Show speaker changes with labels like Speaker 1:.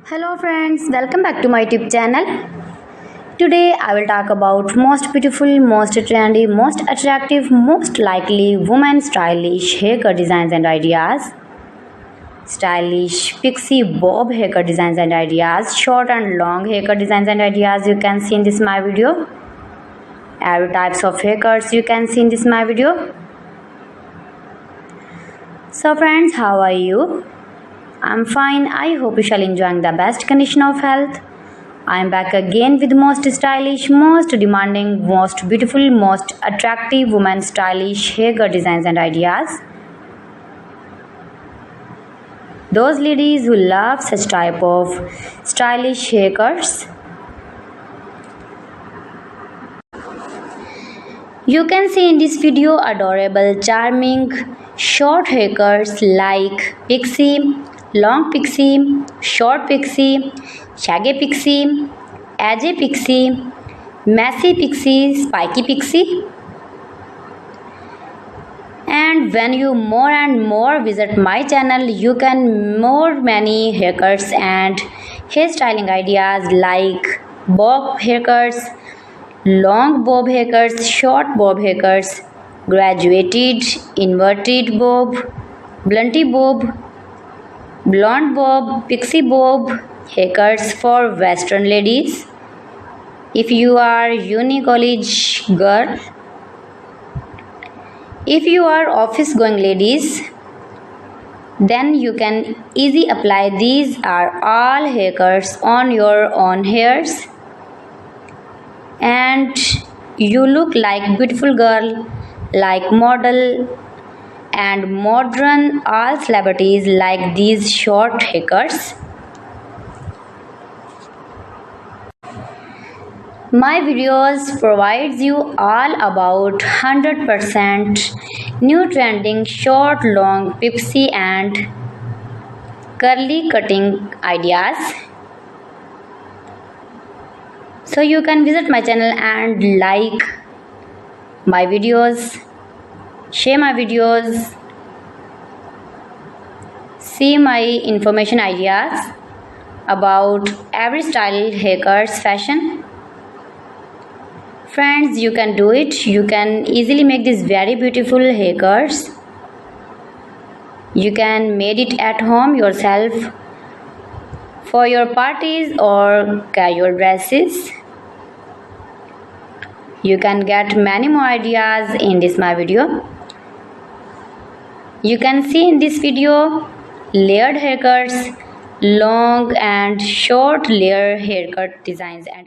Speaker 1: Hello friends, welcome back to my YouTube channel. Today I will talk about most beautiful, most trendy, most attractive, most likely women stylish haircut designs and ideas. Stylish pixie bob haircut designs and ideas, short and long haircut designs and ideas you can see in this my video. Every types of haircuts you can see in this my video. So friends, how are you? I'm fine. I hope you shall enjoying the best condition of health. I am back again with most stylish, most demanding, most beautiful, most attractive women stylish haircut designs and ideas. Those ladies who love such type of stylish haircuts. You can see in this video adorable, charming, short haircuts like pixie, long pixie, short pixie, shaggy pixie, edgy pixie, messy pixie, spiky pixie. And when you more and more visit my channel, you can more many haircuts and hairstyling ideas like bob haircuts, long bob haircuts, short bob haircuts, graduated, inverted bob, blunty bob, blonde bob, pixie bob haircuts for western ladies. If you are uni college girl, if you are office going ladies, then you can easily apply these are all haircuts on your own hairs and you look like beautiful girl, like model and modern. All celebrities like these short haircuts. My videos provides you all about 100% new trending short, long, pixie and curly cutting ideas. So you can visit my channel and like my videos, share my videos, see my information ideas about every style, haircuts, fashion. Friends, you can do it. You can easily make these very beautiful haircuts. You can make it at home yourself for your parties or casual dresses. You can get many more ideas in this my video. You can see in this video layered haircuts, long and short layer haircut designs and